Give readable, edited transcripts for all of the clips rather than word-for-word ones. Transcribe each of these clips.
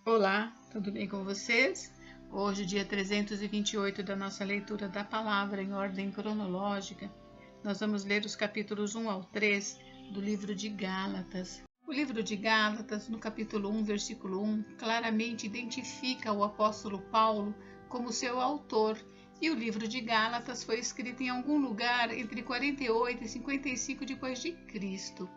Olá, tudo bem com vocês? Hoje, dia 328 da nossa leitura da palavra em ordem cronológica, nós vamos ler os capítulos 1 ao 3 do livro de Gálatas. O livro de Gálatas, no capítulo 1, versículo 1, claramente identifica o apóstolo Paulo como seu autor, e o livro de Gálatas foi escrito em algum lugar entre 48 e 55 depois de Cristo.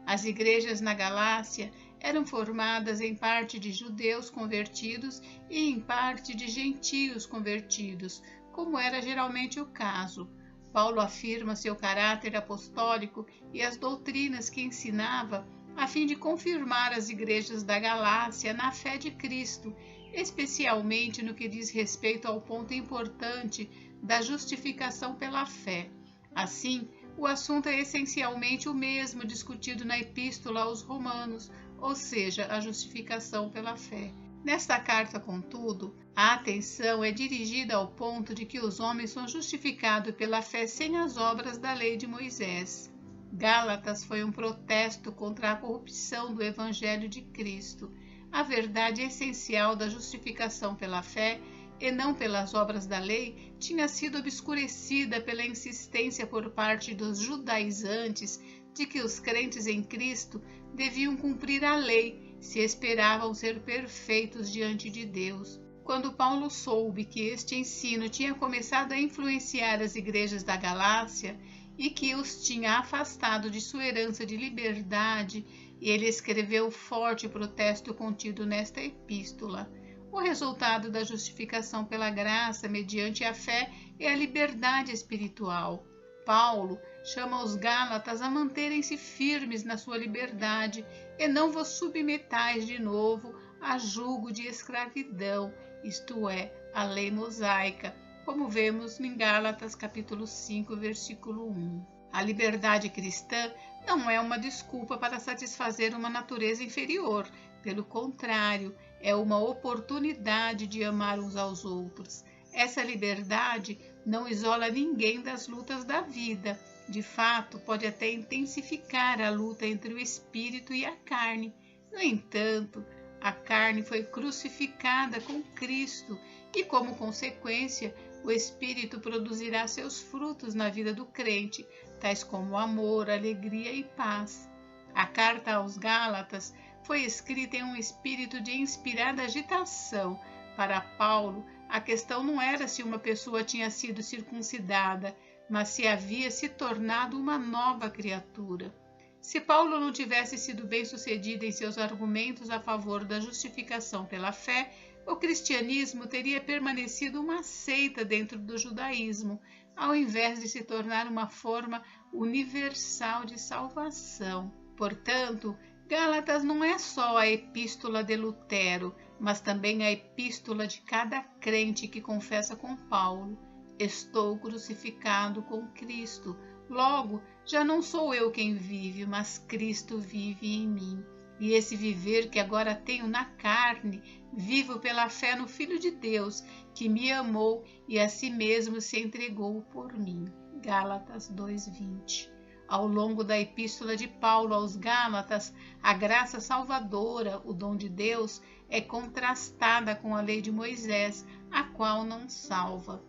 As igrejas na Galácia eram formadas em parte de judeus convertidos e em parte de gentios convertidos, como era geralmente o caso. Paulo afirma seu caráter apostólico e as doutrinas que ensinava a fim de confirmar as igrejas da Galácia na fé de Cristo, especialmente no que diz respeito ao ponto importante da justificação pela fé. Assim, o assunto é essencialmente o mesmo discutido na Epístola aos Romanos, ou seja, a justificação pela fé. Nesta carta, contudo, a atenção é dirigida ao ponto de que os homens são justificados pela fé sem as obras da lei de Moisés. Gálatas foi um protesto contra a corrupção do Evangelho de Cristo. A verdade essencial da justificação pela fé e não pelas obras da lei, tinha sido obscurecida pela insistência por parte dos judaizantes de que os crentes em Cristo deviam cumprir a lei se esperavam ser perfeitos diante de Deus. Quando Paulo soube que este ensino tinha começado a influenciar as igrejas da Galácia e que os tinha afastado de sua herança de liberdade, ele escreveu o forte protesto contido nesta epístola. O resultado da justificação pela graça mediante a fé é a liberdade espiritual. Paulo chama os Gálatas a manterem-se firmes na sua liberdade e não vos submetais de novo a jugo de escravidão, isto é, a lei mosaica, como vemos em Gálatas capítulo 5, versículo 1. A liberdade cristã não é uma desculpa para satisfazer uma natureza inferior, pelo contrário, é uma oportunidade de amar uns aos outros. Essa liberdade não isola ninguém das lutas da vida. De fato, pode até intensificar a luta entre o espírito e a carne. No entanto, a carne foi crucificada com Cristo e, como consequência, o espírito produzirá seus frutos na vida do crente, tais como amor, alegria e paz. A carta aos Gálatas foi escrita em um espírito de inspirada agitação. Para Paulo, a questão não era se uma pessoa tinha sido circuncidada, mas se havia se tornado uma nova criatura. Se Paulo não tivesse sido bem-sucedido em seus argumentos a favor da justificação pela fé, o cristianismo teria permanecido uma seita dentro do judaísmo, ao invés de se tornar uma forma universal de salvação. Portanto, Gálatas não é só a epístola de Lutero, mas também a epístola de cada crente que confessa com Paulo: estou crucificado com Cristo. Logo, já não sou eu quem vive, mas Cristo vive em mim. E esse viver que agora tenho na carne, vivo pela fé no Filho de Deus, que me amou e a si mesmo se entregou por mim. Gálatas 2:20. Ao longo da epístola de Paulo aos Gálatas, a graça salvadora, o dom de Deus, é contrastada com a lei de Moisés, a qual não salva.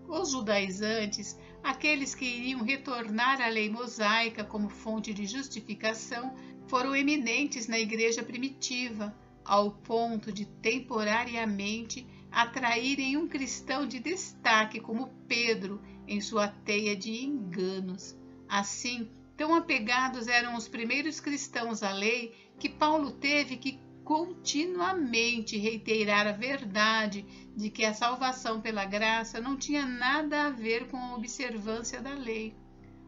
Os judaizantes, aqueles que iriam retornar à lei mosaica como fonte de justificação, foram eminentes na igreja primitiva, ao ponto de temporariamente atraírem um cristão de destaque como Pedro em sua teia de enganos. Assim, tão apegados eram os primeiros cristãos à lei que Paulo teve que continuamente reiterar a verdade de que a salvação pela graça não tinha nada a ver com a observância da lei.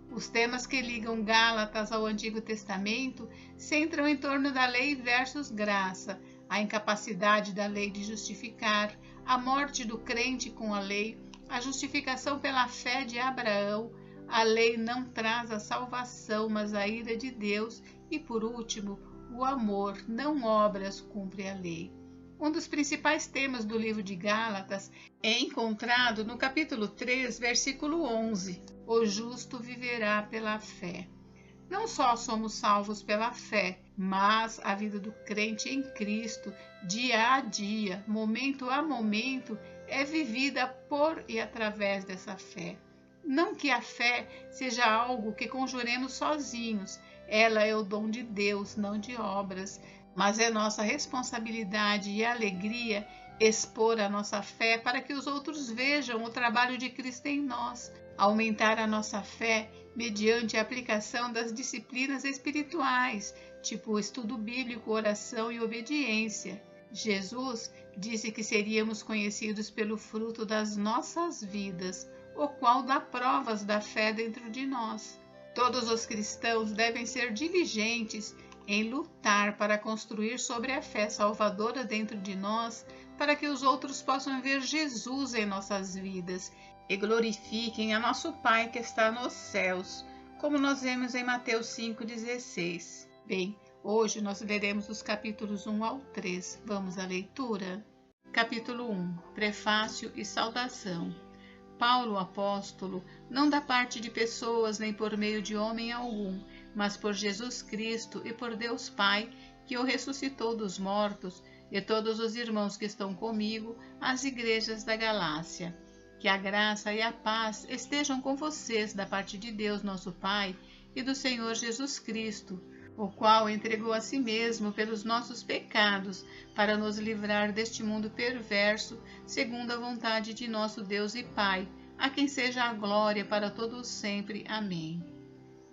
Os temas que ligam Gálatas ao Antigo Testamento centram em torno da lei versus graça, a incapacidade da lei de justificar, a morte do crente com a lei, a justificação pela fé de Abraão. A lei não traz a salvação, mas a ira de Deus. E, por último, o amor, não obras, cumpre a lei. Um dos principais temas do livro de Gálatas é encontrado no capítulo 3, versículo 11. O justo viverá pela fé. Não só somos salvos pela fé, Mas a vida do crente em Cristo, dia a dia, momento a momento, é vivida por e através dessa fé. Não que a fé seja algo que conjuremos sozinhos, ela é o dom de Deus, não de obras, mas é nossa responsabilidade e alegria expor a nossa fé para que os outros vejam o trabalho de Cristo em nós, aumentar a nossa fé mediante a aplicação das disciplinas espirituais, tipo estudo bíblico, oração e obediência. Jesus disse que seríamos conhecidos pelo fruto das nossas vidas, o qual dá provas da fé dentro de nós. Todos os cristãos devem ser diligentes em lutar para construir sobre a fé salvadora dentro de nós, para que os outros possam ver Jesus em nossas vidas e glorifiquem a nosso Pai que está nos céus, como nós vemos em Mateus 5,16. Bem, hoje nós leremos os capítulos 1 ao 3. Vamos à leitura? Capítulo 1. Prefácio e saudação. Paulo, apóstolo, não da parte de pessoas nem por meio de homem algum, mas por Jesus Cristo e por Deus Pai, que o ressuscitou dos mortos, e todos os irmãos que estão comigo, às igrejas da Galácia. Que a graça e a paz estejam com vocês da parte de Deus nosso Pai e do Senhor Jesus Cristo, o qual entregou a si mesmo pelos nossos pecados, para nos livrar deste mundo perverso, segundo a vontade de nosso Deus e Pai, a quem seja a glória para todos sempre. Amém.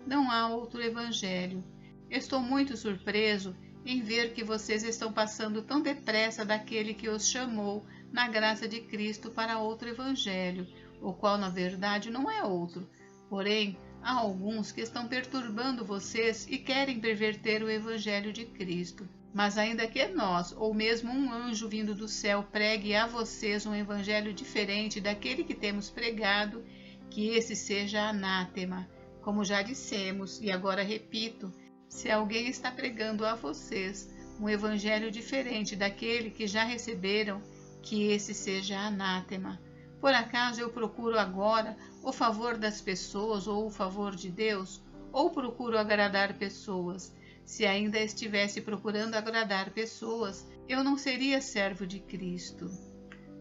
Não há outro evangelho. Estou muito surpreso em ver que vocês estão passando tão depressa daquele que os chamou na graça de Cristo para outro evangelho, o qual na verdade não é outro. Porém, há alguns que estão perturbando vocês e querem perverter o evangelho de Cristo. Mas ainda que nós, ou mesmo um anjo vindo do céu, pregue a vocês um evangelho diferente daquele que temos pregado, que esse seja anátema. Como já dissemos, e agora repito, se alguém está pregando a vocês um evangelho diferente daquele que já receberam, que esse seja anátema. Por acaso eu procuro agora o favor das pessoas ou o favor de Deus? Ou procuro agradar pessoas? Se ainda estivesse procurando agradar pessoas, eu não seria servo de Cristo.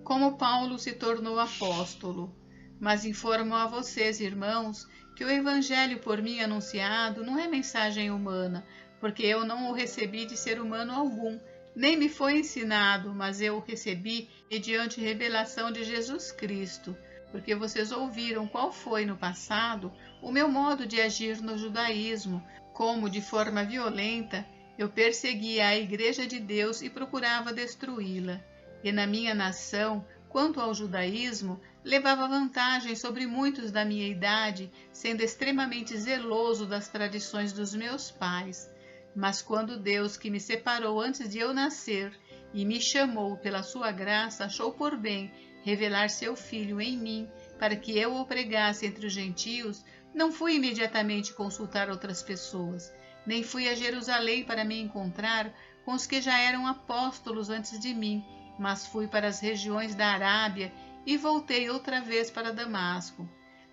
Como Paulo se tornou apóstolo. Mas informo a vocês, irmãos, que o evangelho por mim anunciado não é mensagem humana, porque eu não o recebi de ser humano algum, nem me foi ensinado, mas eu o recebi mediante revelação de Jesus Cristo, porque vocês ouviram qual foi no passado o meu modo de agir no judaísmo, como de forma violenta eu perseguia a Igreja de Deus e procurava destruí-la. E na minha nação, quanto ao judaísmo, levava vantagem sobre muitos da minha idade, sendo extremamente zeloso das tradições dos meus pais. Mas quando Deus, que me separou antes de eu nascer e me chamou pela sua graça, achou por bem revelar seu Filho em mim, para que eu o pregasse entre os gentios, não fui imediatamente consultar outras pessoas, nem fui a Jerusalém para me encontrar com os que já eram apóstolos antes de mim, mas fui para as regiões da Arábia e voltei outra vez para Damasco.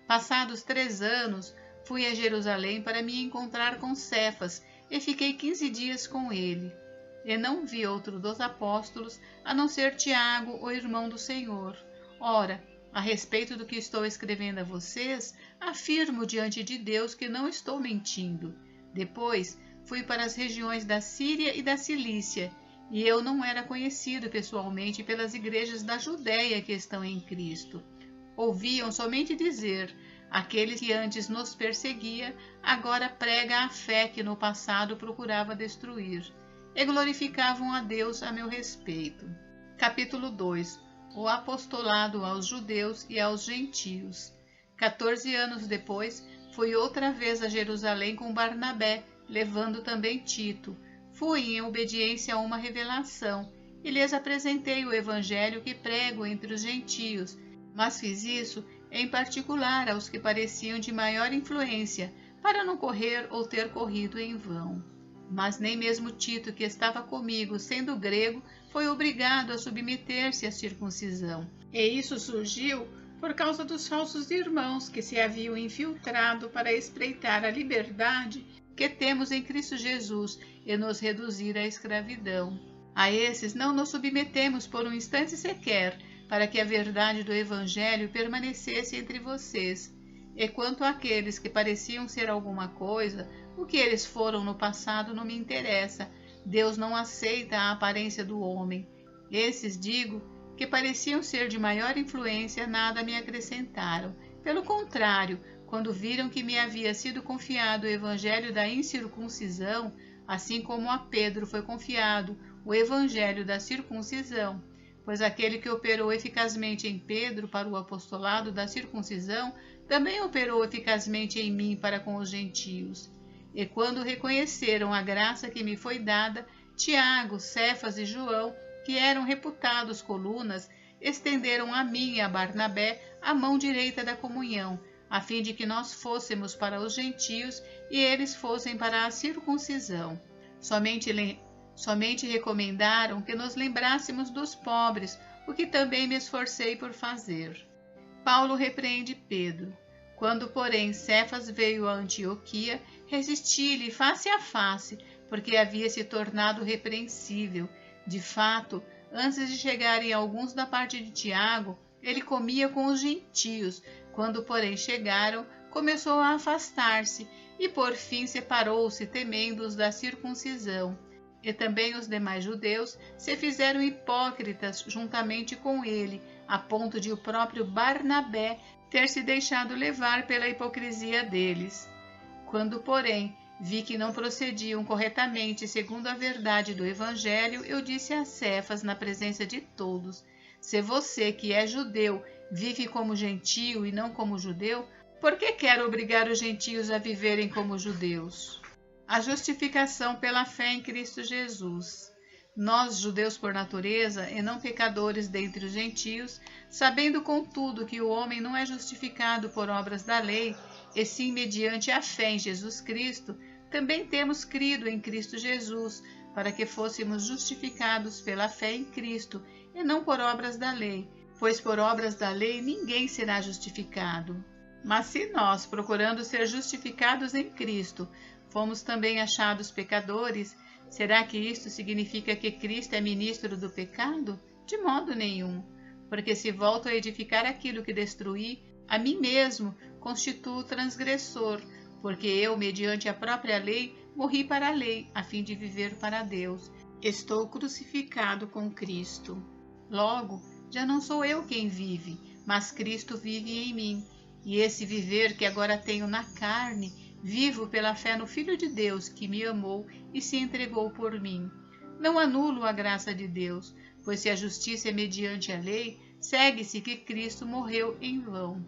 Passados 3 anos, fui a Jerusalém para me encontrar com Cefas e fiquei 15 dias com ele. E não vi outro dos apóstolos, a não ser Tiago, o irmão do Senhor. Ora, a respeito do que estou escrevendo a vocês, afirmo diante de Deus que não estou mentindo. Depois, fui para as regiões da Síria e da Cilícia, e eu não era conhecido pessoalmente pelas igrejas da Judéia que estão em Cristo. Ouviam somente dizer: aquele que antes nos perseguia, agora prega a fé que no passado procurava destruir, e glorificavam a Deus a meu respeito. Capítulo 2. O apostolado aos judeus e aos gentios. 14 anos depois, fui outra vez a Jerusalém com Barnabé, levando também Tito. Fui em obediência a uma revelação, e lhes apresentei o evangelho que prego entre os gentios, mas fiz isso em particular aos que pareciam de maior influência, para não correr ou ter corrido em vão. Mas nem mesmo Tito, que estava comigo, sendo grego, foi obrigado a submeter-se à circuncisão. E isso surgiu por causa dos falsos irmãos que se haviam infiltrado para espreitar a liberdade que temos em Cristo Jesus e nos reduzir à escravidão. A esses não nos submetemos por um instante sequer, para que a verdade do Evangelho permanecesse entre vocês. E quanto àqueles que pareciam ser alguma coisa, o que eles foram no passado não me interessa. Deus não aceita a aparência do homem. Esses, digo, que pareciam ser de maior influência, nada me acrescentaram. Pelo contrário, quando viram que me havia sido confiado o Evangelho da incircuncisão, assim como a Pedro foi confiado o Evangelho da circuncisão, pois aquele que operou eficazmente em Pedro para o apostolado da circuncisão, também operou eficazmente em mim para com os gentios. E quando reconheceram a graça que me foi dada, Tiago, Cefas e João, que eram reputados colunas, estenderam a mim e a Barnabé a mão direita da comunhão, a fim de que nós fôssemos para os gentios e eles fossem para a circuncisão. Somente recomendaram que nos lembrássemos dos pobres, o que também me esforcei por fazer. Paulo repreende Pedro. Quando, porém, Cefas veio a Antioquia, resisti-lhe face a face, porque havia se tornado repreensível. De fato, antes de chegarem alguns da parte de Tiago, ele comia com os gentios. Quando, porém, chegaram, começou a afastar-se, e por fim separou-se, temendo os da circuncisão. E também os demais judeus se fizeram hipócritas juntamente com ele, a ponto de o próprio Barnabé ter se deixado levar pela hipocrisia deles. Quando, porém, vi que não procediam corretamente segundo a verdade do Evangelho, eu disse a Cefas na presença de todos: se você, que é judeu, vive como gentio e não como judeu, por que quer obrigar os gentios a viverem como judeus? A justificação pela fé em Cristo Jesus. Nós, judeus por natureza, e não pecadores dentre os gentios, sabendo contudo que o homem não é justificado por obras da lei, e sim mediante a fé em Jesus Cristo, também temos crido em Cristo Jesus, para que fôssemos justificados pela fé em Cristo, e não por obras da lei, pois por obras da lei ninguém será justificado. Mas se nós, procurando ser justificados em Cristo, fomos também achados pecadores, será que isto significa que Cristo é ministro do pecado? De modo nenhum, porque se volto a edificar aquilo que destruí, a mim mesmo constituo transgressor, porque eu, mediante a própria lei, morri para a lei, a fim de viver para Deus. Estou crucificado com Cristo. Logo, já não sou eu quem vive, mas Cristo vive em mim. E esse viver que agora tenho na carne, vivo pela fé no Filho de Deus, que me amou e se entregou por mim. Não anulo a graça de Deus, pois se a justiça é mediante a lei, segue-se que Cristo morreu em vão.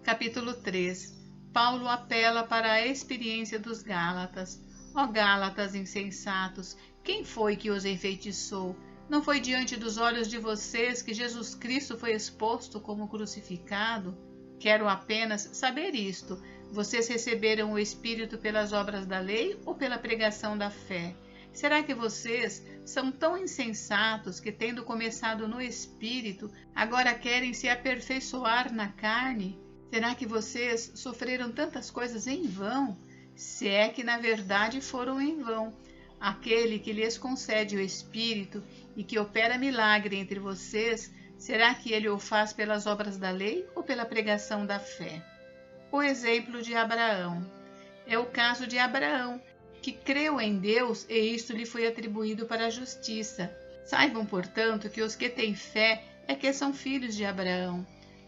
Capítulo 3. Paulo apela para a experiência dos Gálatas. Ó Gálatas insensatos, quem foi que os enfeitiçou? Não foi diante dos olhos de vocês que Jesus Cristo foi exposto como crucificado? Quero apenas saber isto: vocês receberam o Espírito pelas obras da lei ou pela pregação da fé? Será que vocês são tão insensatos que, tendo começado no Espírito, agora querem se aperfeiçoar na carne? Será que vocês sofreram tantas coisas em vão? Se é que na verdade foram em vão. Aquele que lhes concede o Espírito e que opera milagre entre vocês, será que ele o faz pelas obras da lei ou pela pregação da fé? O exemplo de Abraão. É o caso de Abraão, que creu em Deus e isto lhe foi atribuído para a justiça. Saibam, portanto, que os que têm fé é que são filhos de Abraão.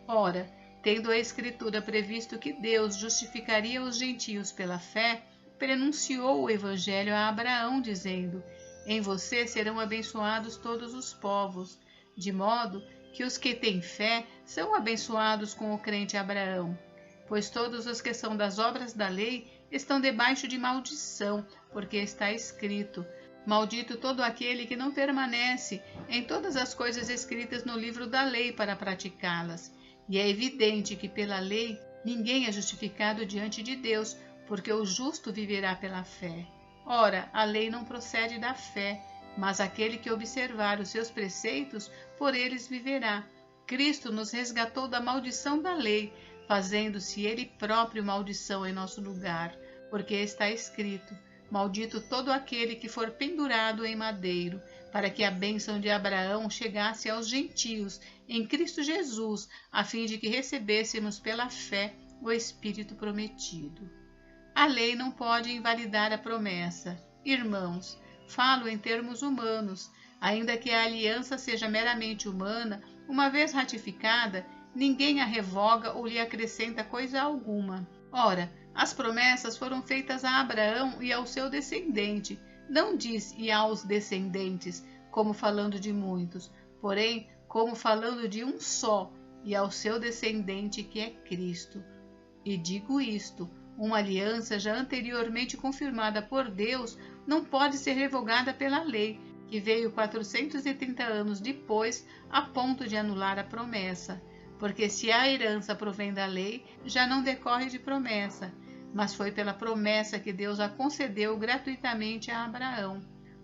Ora, tendo a Escritura previsto que Deus justificaria os gentios pela fé, prenunciou o Evangelho a Abraão, dizendo: em você serão abençoados todos os povos, de modo que os que têm fé são abençoados com o crente Abraão. Pois todos os que são das obras da lei estão debaixo de maldição, porque está escrito: maldito todo aquele que não permanece em todas as coisas escritas no livro da lei para praticá-las. E é evidente que pela lei ninguém é justificado diante de Deus, porque o justo viverá pela fé. Ora, a lei não procede da fé, mas aquele que observar os seus preceitos, por eles viverá. Cristo nos resgatou da maldição da lei, fazendo-se ele próprio maldição em nosso lugar, porque está escrito: Maldito todo aquele que for pendurado em madeiro, para que a bênção de Abraão chegasse aos gentios em Cristo Jesus, a fim de que recebêssemos pela fé o Espírito prometido. A lei não pode invalidar a promessa. Irmãos, falo em termos humanos. Ainda que a aliança seja meramente humana, uma vez ratificada, ninguém a revoga ou lhe acrescenta coisa alguma. Ora, as promessas foram feitas a Abraão e ao seu descendente. Não diz e aos descendentes, como falando de muitos, porém, como falando de um só, e ao seu descendente que é Cristo. E digo isto: uma aliança já anteriormente confirmada por Deus não pode ser revogada pela lei, que veio 430 anos depois, a ponto de anular a promessa. Porque se a herança provém da lei, já não decorre de promessa, mas foi pela promessa que Deus a concedeu gratuitamente a Abraão.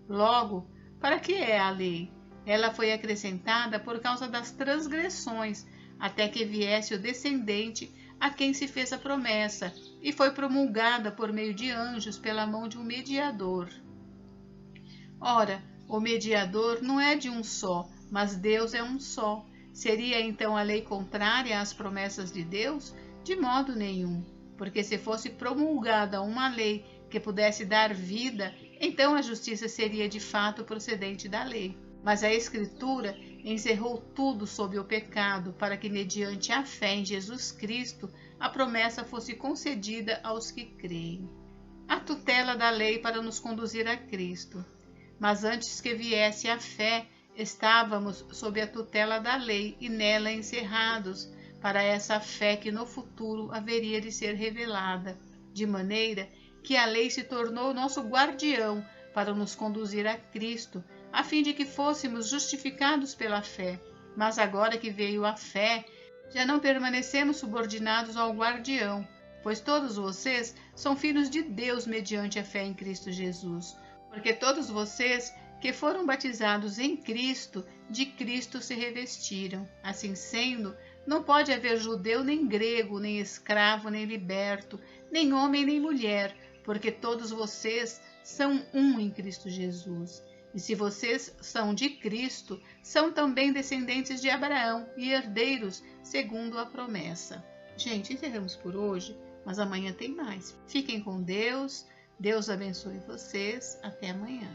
Logo, para que é a lei? Ela foi acrescentada por causa das transgressões, até que viesse o descendente a quem se fez a promessa, e foi promulgada por meio de anjos pela mão de um mediador. Ora, o mediador não é de um só, mas Deus é um só. Seria então a lei contrária às promessas de Deus? De modo nenhum, porque se fosse promulgada uma lei que pudesse dar vida, então a justiça seria de fato procedente da lei. Mas a Escritura encerrou tudo sob o pecado, para que, mediante a fé em Jesus Cristo, a promessa fosse concedida aos que creem. A tutela da lei para nos conduzir a Cristo. Mas antes que viesse a fé, estávamos sob a tutela da lei e nela encerrados, para essa fé que no futuro haveria de ser revelada, de maneira que a lei se tornou nosso guardião para nos conduzir a Cristo, a fim de que fôssemos justificados pela fé. Mas agora que veio a fé, já não permanecemos subordinados ao guardião, pois todos vocês são filhos de Deus mediante a fé em Cristo Jesus. Porque todos vocês que foram batizados em Cristo, de Cristo se revestiram. Assim sendo, não pode haver judeu nem grego, nem escravo, nem liberto, nem homem nem mulher, porque todos vocês são um em Cristo Jesus. E se vocês são de Cristo, são também descendentes de Abraão e herdeiros segundo a promessa. Gente, encerramos por hoje, mas amanhã tem mais. Fiquem com Deus. Deus abençoe vocês. Até amanhã.